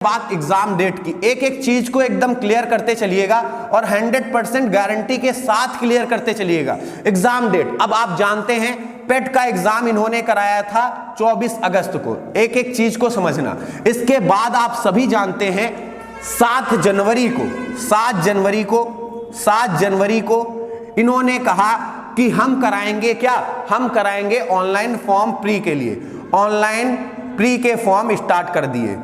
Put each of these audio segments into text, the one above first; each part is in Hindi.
बात एग्जाम डेट की, एक एक चीज को एकदम क्लियर करते चलिएगा और 100% गारंटी के साथ क्लियर करते चलिएगा। एग्जाम डेट, अब आप जानते हैं पेट का एग्जाम इन्होंने कराया था 24 अगस्त को, एक एक चीज को समझना। इसके बाद आप सभी जानते हैं 7 जनवरी को इन्होंने कहा कि हम कराएंगे क्या, हम कराएंगे ऑनलाइन फॉर्म प्री के लिए। ऑनलाइन प्री के फॉर्म स्टार्ट कर दिए,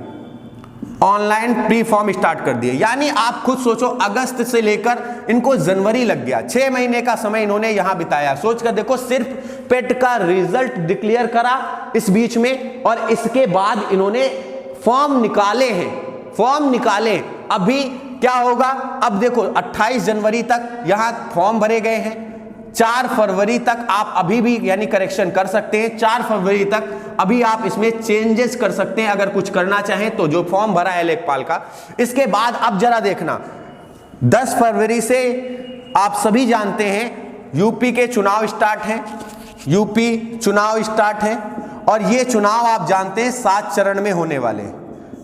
ऑनलाइन प्री फॉर्म स्टार्ट कर दिए। यानी आप खुद सोचो, अगस्त से लेकर इनको जनवरी लग गया, 6 महीने का समय इन्होंने यहां बिताया। सोच कर देखो, सिर्फ पेट का रिजल्ट डिक्लेयर करा इस बीच में, और इसके बाद इन्होंने फॉर्म निकाले हैं, फॉर्म निकाले। अभी क्या होगा, अब देखो 28 जनवरी तक यहां फॉर्म भरे गए हैं, 4 फरवरी तक आप अभी भी यानी करेक्शन कर सकते हैं, 4 फरवरी तक अभी आप इसमें चेंजेस कर सकते हैं अगर कुछ करना चाहें तो, जो फॉर्म भरा है लेखपाल का। इसके बाद अब जरा देखना, 10 फरवरी से आप सभी जानते हैं यूपी के चुनाव स्टार्ट हैं, यूपी चुनाव स्टार्ट हैं, और ये चुनाव आप जानते हैं 7 चरण में होने वाले,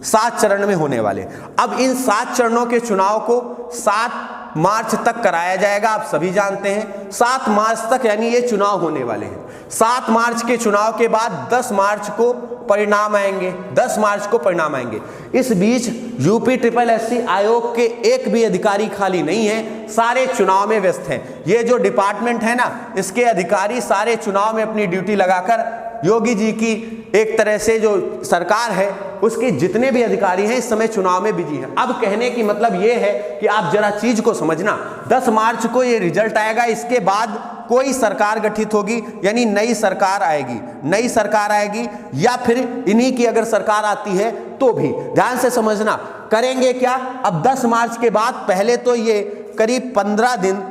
7 चरण में होने वाले। अब इन 7 चरणों के चुनाव को 7 मार्च तक कराया जाएगा, आप सभी जानते हैं 7 मार्च तक यानी ये चुनाव होने वाले हैं। 7 मार्च के चुनाव के बाद 10 मार्च को परिणाम आएंगे, 10 मार्च को परिणाम आएंगे। इस बीच यूपी SSS आयोग के एक भी अधिकारी खाली नहीं है, सारे चुनाव में व्यस्त हैं। ये जो डिपार्टमेंट है ना, इसके अधिकारी सारे चुनाव में अपनी ड्यूटी लगाकर, योगी जी की एक तरह से जो सरकार है उसके जितने भी अधिकारी हैं इस समय चुनाव में बिजी हैं। अब कहने की मतलब ये है कि आप जरा चीज को समझना, 10 मार्च को ये रिजल्ट आएगा, इसके बाद कोई सरकार गठित होगी, यानी नई सरकार आएगी, नई सरकार आएगी, या फिर इन्हीं की अगर सरकार आती है तो भी। ध्यान से समझना, करेंगे क्या, अब 10 मार्च के बाद पहले तो ये करीब 15 दिन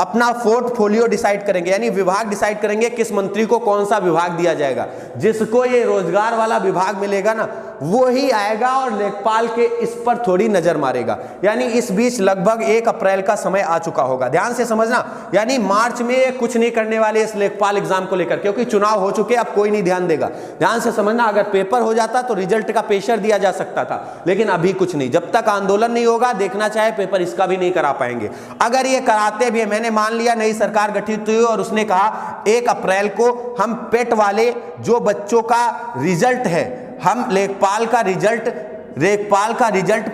अपना पोर्टफोलियो डिसाइड करेंगे, यानी विभाग डिसाइड करेंगे किस मंत्री को कौन सा विभाग दिया जाएगा। जिसको ये रोजगार वाला विभाग मिलेगा ना, वो ही आएगा और लेखपाल के इस पर थोड़ी नजर मारेगा। यानी इस बीच लगभग 1 अप्रैल का समय आ चुका होगा। ध्यान से समझना, यानी मार्च में कुछ नहीं करने वाले इस लेखपाल एग्जाम को लेकर, क्योंकि चुनाव हो चुके, अब कोई नहीं ध्यान देगा। ध्यान से समझना, अगर पेपर हो जाता तो रिजल्ट का प्रेशर दिया जा सकता था, लेकिन अभी कुछ नहीं, जब तक आंदोलन नहीं होगा, देखना चाहे पेपर इसका भी नहीं करा पाएंगे। अगर ये कराते भी, मैंने मान लिया नई सरकार गठित हुई और उसने कहा 1 अप्रैल को हम पेट वाले जो बच्चों का रिजल्ट है, हम लेखपाल का रिजल्ट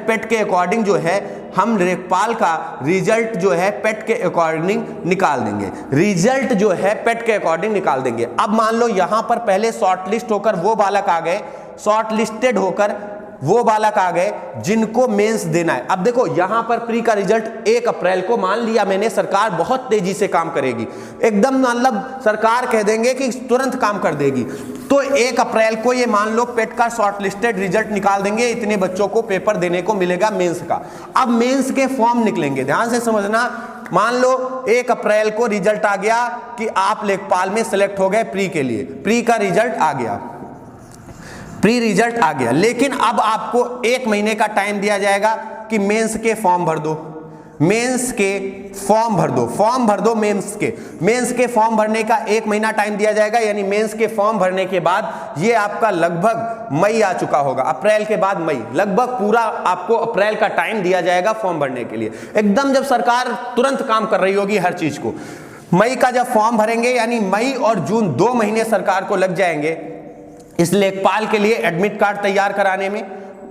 पेट के अकॉर्डिंग जो है, हम लेखपाल का रिजल्ट जो है पेट के अकॉर्डिंग निकाल देंगे, रिजल्ट जो है पेट के अकॉर्डिंग निकाल देंगे। अब मान लो यहां पर पहले शॉर्टलिस्ट होकर वो बालक आ गए, शॉर्टलिस्टेड होकर वो बालक आ गए जिनको मेंस देना है। अब देखो यहां पर प्री का रिजल्ट 1 अप्रैल को, मान लिया मैंने, सरकार बहुत तेजी से काम करेगी, एकदम मतलब सरकार कह देंगे कि तुरंत काम कर देगी, तो 1 अप्रैल को ये मान लो पेट का शॉर्टलिस्टेड रिजल्ट निकाल देंगे, इतने बच्चों को पेपर देने को मिलेगा मेंस का। अब मेंस के फॉर्म निकलेंगे, ध्यान से समझना, मान लो 1 अप्रैल को रिजल्ट आ गया कि आप लेखपाल में सिलेक्ट हो गए प्री के लिए, प्री का रिजल्ट आ गया, प्री रिजल्ट आ गया, लेकिन अब आपको 1 महीने का टाइम दिया जाएगा कि मेंस के फॉर्म भर दो, मेंस के फॉर्म भर दो, फॉर्म भर दो मेंस के फॉर्म भरने का 1 महीना टाइम दिया जाएगा। यानी मेंस के फॉर्म भरने के बाद ये आपका लगभग मई आ चुका होगा, अप्रैल के बाद मई, लगभग पूरा आपको अप्रैल का टाइम दिया जाएगा फॉर्म भरने के लिए। एकदम जब सरकार तुरंत काम कर रही होगी हर चीज को, मई का जब फॉर्म भरेंगे, यानी मई और जून 2 महीने सरकार को लग जाएंगे इस लेखपाल के लिए एडमिट कार्ड तैयार कराने में,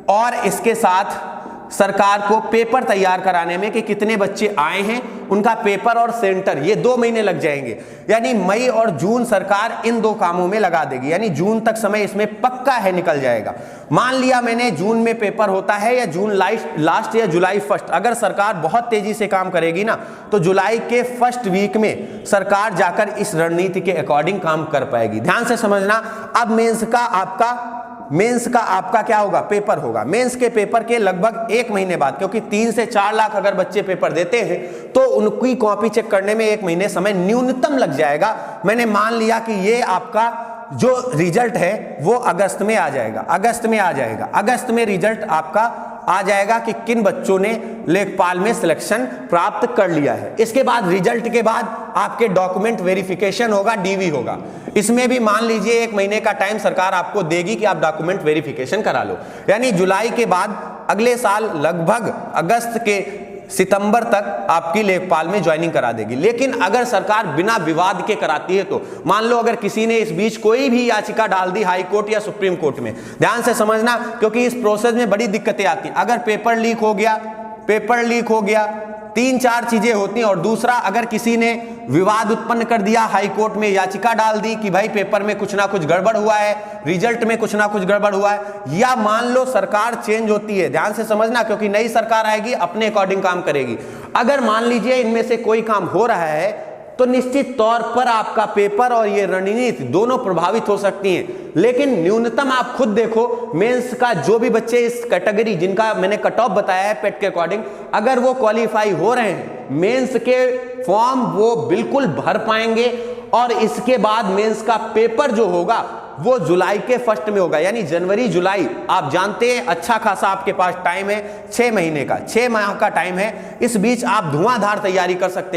और इसके साथ सरकार को पेपर तैयार कराने में कि कितने बच्चे आए हैं, उनका पेपर और सेंटर, ये 2 महीने लग जाएंगे। यानी मई और जून सरकार इन 2 कामों में लगा देगी, यानी जून तक समय इसमें पक्का है निकल जाएगा। मान लिया मैंने जून में पेपर होता है, या जून लास्ट या जुलाई फर्स्ट, अगर सरकार बहुत तेजी से काम करेगी ना तो जुलाई के फर्स्ट वीक में सरकार जाकर इस रणनीति के अकॉर्डिंग काम कर पाएगी। ध्यान से समझना, अब मेंस का आपका क्या होगा, पेपर होगा। मेंस के पेपर के लगभग 1 महीने बाद, क्योंकि 3 से 4 लाख अगर बच्चे पेपर देते हैं तो उनकी कॉपी चेक करने में 1 महीने समय न्यूनतम लग जाएगा। मैंने मान लिया कि ये आपका जो रिजल्ट है वो अगस्त में आ जाएगा, अगस्त में रिजल्ट आपका आ जाएगा कि किन बच्चों ने लेखपाल में सिलेक्शन प्राप्त कर लिया है। इसके बाद रिजल्ट के बाद आपके डॉक्यूमेंट वेरिफिकेशन होगा, डीवी होगा। इसमें भी मान लीजिए 1 महीने का टाइम सरकार आपको देगी कि आप डॉक्यूमेंट वेरिफिकेशन करा लो, यानी जुलाई के बाद अगले साल लगभग अगस्त के सितंबर तक आपकी लेखपाल में ज्वाइनिंग करा देगी। लेकिन अगर सरकार बिना विवाद के कराती है तो मान लो अगर किसी ने इस बीच कोई भी याचिका डाल दी हाई कोर्ट या सुप्रीम कोर्ट में, ध्यान से समझना क्योंकि इस प्रोसेस में बड़ी दिक्कतें आती हैं। अगर पेपर लीक हो गया 3-4 चीजें होती हैं। और दूसरा, अगर किसी ने विवाद उत्पन्न कर दिया, हाई कोर्ट में याचिका डाल दी कि भाई पेपर में कुछ ना कुछ गड़बड़ हुआ है, रिजल्ट में कुछ ना कुछ गड़बड़ हुआ है, या मान लो सरकार चेंज होती है, ध्यान से समझना क्योंकि नई सरकार आएगी, अपने अकॉर्डिंग काम करेगी। अगर मान लीजिए इनमें से कोई काम हो रहा है तो निश्चित तौर पर आपका पेपर और ये रणनीति दोनों प्रभावित हो सकती हैं। लेकिन न्यूनतम आप खुद देखो, मेंस का जो भी बच्चे इस कैटेगरी जिनका मैंने कट ऑफ बताया है पेट के अकॉर्डिंग, अगर वो क्वालिफाई हो रहे हैं, मेंस के फॉर्म वो बिल्कुल भर पाएंगे। और इसके बाद मेंस का पेपर जो होगा वो जुलाई के फर्स्ट में होगा, यानी जनवरी जुलाई। आप जानते हैं अच्छा खासा आपके पास टाइम है, 6 महीने का, 6 माह का टाइम है। इस बीच आप धुआंधार तैयारी कर सकते हैं।